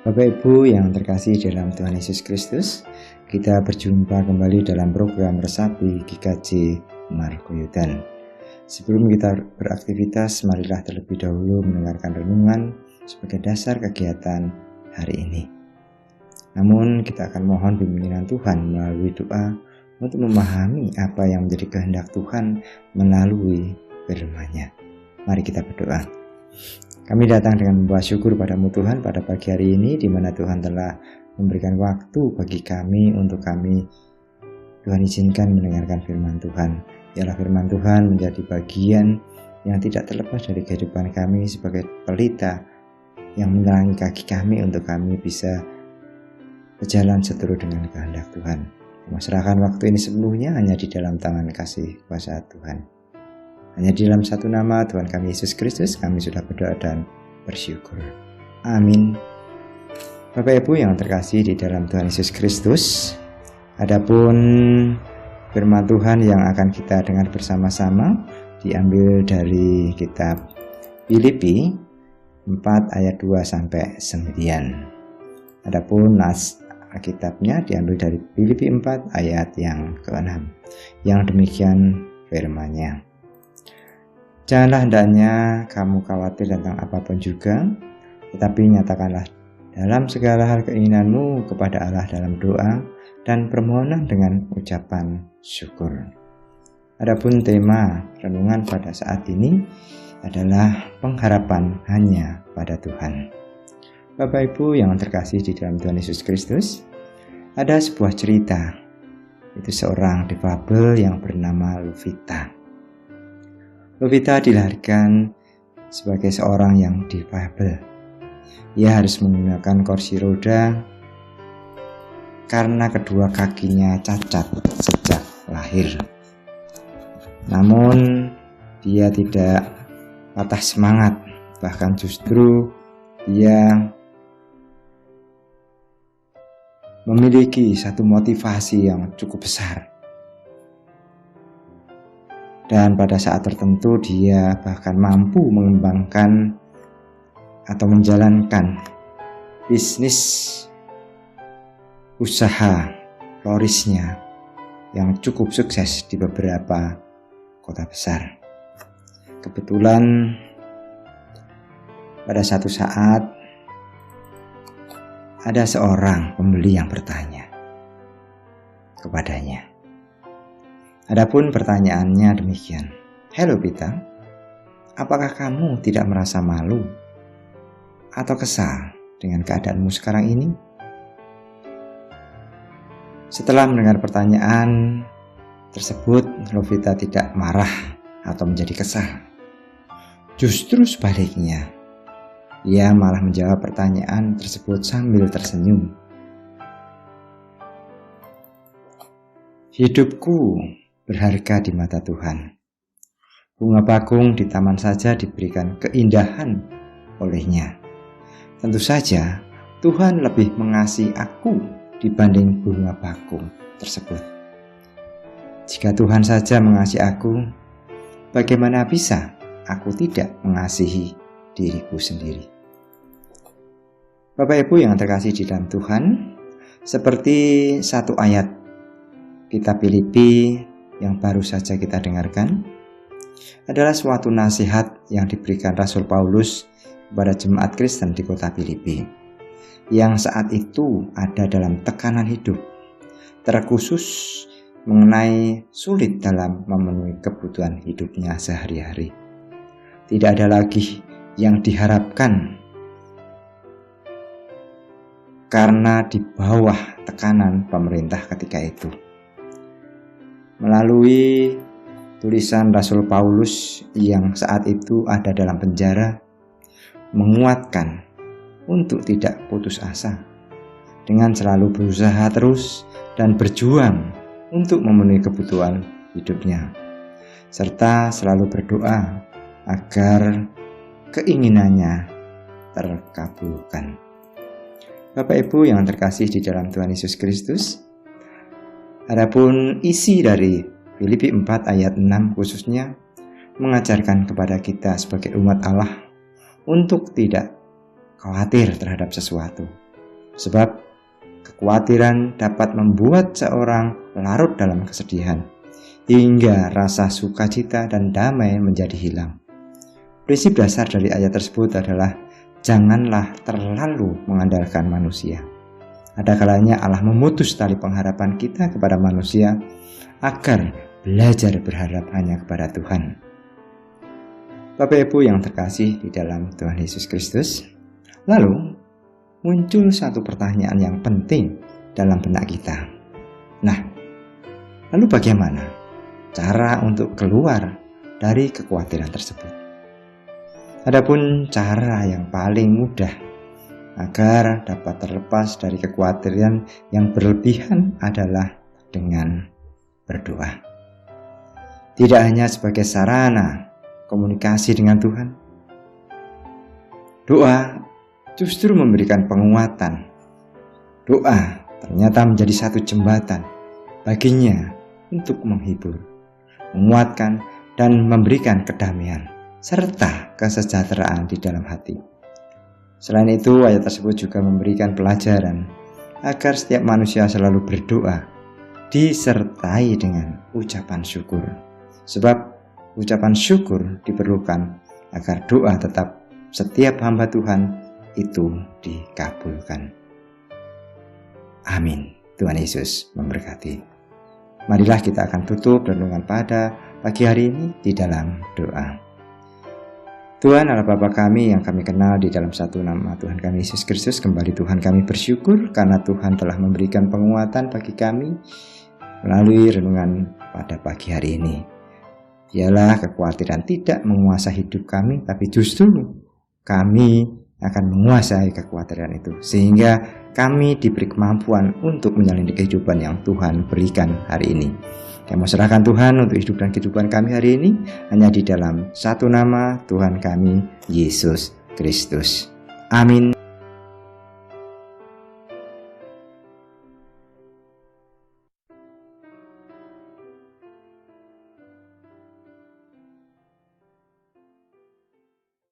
Bapak Ibu yang terkasih dalam Tuhan Yesus Kristus, kita berjumpa kembali dalam program Resapi GKJ Margoyudan. Sebelum kita beraktivitas, marilah terlebih dahulu mendengarkan renungan sebagai dasar kegiatan hari ini. Namun kita akan mohon bimbingan Tuhan melalui doa untuk memahami apa yang menjadi kehendak Tuhan melalui firman-Nya. Mari kita berdoa. Kami datang dengan membawa syukur padamu Tuhan pada pagi hari ini, di mana Tuhan telah memberikan waktu bagi kami untuk kami, Tuhan izinkan mendengarkan firman Tuhan. Biarlah firman Tuhan menjadi bagian yang tidak terlepas dari kehidupan kami sebagai pelita yang menerangi kaki kami untuk kami bisa berjalan seturut dengan kehendak Tuhan. Menyerahkan waktu ini sepenuhnya hanya di dalam tangan kasih kuasa Tuhan. Hanya di dalam satu nama Tuhan kami Yesus Kristus kami sudah berdoa dan bersyukur. Amin. Bapak Ibu yang terkasih di dalam Tuhan Yesus Kristus, adapun firman Tuhan yang akan kita dengar bersama-sama diambil dari kitab Filipi 4 ayat 2-9. Adapun nas Alkitabnya diambil dari Filipi 4 ayat yang ke-6. Yang demikian firman-Nya. Janganlah hendaknya kamu khawatir tentang apapun juga, tetapi nyatakanlah dalam segala hal keinginanmu kepada Allah dalam doa dan permohonan dengan ucapan syukur. Adapun tema renungan pada saat ini adalah pengharapan hanya pada Tuhan. Bapak Ibu yang terkasih di dalam Tuhan Yesus Kristus, ada sebuah cerita, itu seorang difabel yang bernama Lovita. Lovita dilahirkan sebagai seorang yang difabel. Ia harus menggunakan kursi roda karena kedua kakinya cacat sejak lahir. Namun dia tidak patah semangat, bahkan justru dia memiliki satu motivasi yang cukup besar. Dan pada saat tertentu dia bahkan mampu mengembangkan atau menjalankan bisnis usaha florisnya yang cukup sukses di beberapa kota besar. Kebetulan pada satu saat ada seorang pembeli yang bertanya kepadanya. Adapun pertanyaannya demikian. "Halo Pita, apakah kamu tidak merasa malu atau kesal dengan keadaanmu sekarang ini?" Setelah mendengar pertanyaan tersebut, Lovita tidak marah atau menjadi kesal. Justru sebaliknya, ia malah menjawab pertanyaan tersebut sambil tersenyum. "Hidupku berharga di mata Tuhan. Bunga bakung di taman saja diberikan keindahan olehnya. Tentu saja Tuhan lebih mengasihi aku dibanding bunga bakung tersebut. Jika Tuhan saja mengasihi aku, bagaimana bisa aku tidak mengasihi diriku sendiri?" Bapak Ibu yang terkasih di dalam Tuhan, seperti satu ayat kitab Filipi yang baru saja kita dengarkan, adalah suatu nasihat yang diberikan Rasul Paulus kepada jemaat Kristen di kota Filipi, yang saat itu ada dalam tekanan hidup, terkhusus mengenai sulit dalam memenuhi kebutuhan hidupnya sehari-hari. Tidak ada lagi yang diharapkan karena di bawah tekanan pemerintah ketika itu. Melalui tulisan Rasul Paulus yang saat itu ada dalam penjara, menguatkan untuk tidak putus asa, dengan selalu berusaha terus dan berjuang untuk memenuhi kebutuhan hidupnya, serta selalu berdoa agar keinginannya terkabulkan. Bapak Ibu yang terkasih di dalam Tuhan Yesus Kristus, adapun isi dari Filipi 4 ayat 6 khususnya mengajarkan kepada kita sebagai umat Allah untuk tidak khawatir terhadap sesuatu, Sebab kekhawatiran dapat membuat seorang larut dalam kesedihan, hingga rasa sukacita dan damai menjadi hilang. Prinsip dasar dari ayat tersebut adalah janganlah terlalu mengandalkan manusia. Ada kalanya Allah memutus tali pengharapan kita kepada manusia agar belajar berharap hanya kepada Tuhan. Bapak Ibu yang terkasih di dalam Tuhan Yesus Kristus, lalu muncul satu pertanyaan yang penting dalam benak kita. Nah, lalu bagaimana cara untuk keluar dari kekhawatiran tersebut? Adapun cara yang paling mudah agar dapat terlepas dari kekhawatiran yang berlebihan adalah dengan berdoa. Tidak hanya sebagai sarana komunikasi dengan Tuhan, doa justru memberikan penguatan. Doa ternyata menjadi satu jembatan baginya untuk menghibur, menguatkan, dan memberikan kedamaian serta kesejahteraan di dalam hati. Selain itu, ayat tersebut juga memberikan pelajaran agar setiap manusia selalu berdoa disertai dengan ucapan syukur. Sebab ucapan syukur diperlukan agar doa tetap setiap hamba Tuhan itu dikabulkan. Amin. Tuhan Yesus memberkati. Marilah kita akan tutup renungan pada pagi hari ini di dalam doa. Tuhan Allah Bapa kami yang kami kenal di dalam satu nama Tuhan kami Yesus Kristus, kembali Tuhan kami bersyukur karena Tuhan telah memberikan penguatan bagi kami melalui renungan pada pagi hari ini. Ialah kekhawatiran tidak menguasai hidup kami, tapi justru kami akan menguasai kekhawatiran itu, sehingga kami diberi kemampuan untuk menjalani kehidupan yang Tuhan berikan hari ini. Kami serahkan Tuhan untuk hidup dan kehidupan kami hari ini hanya di dalam satu nama Tuhan kami, Yesus Kristus. Amin.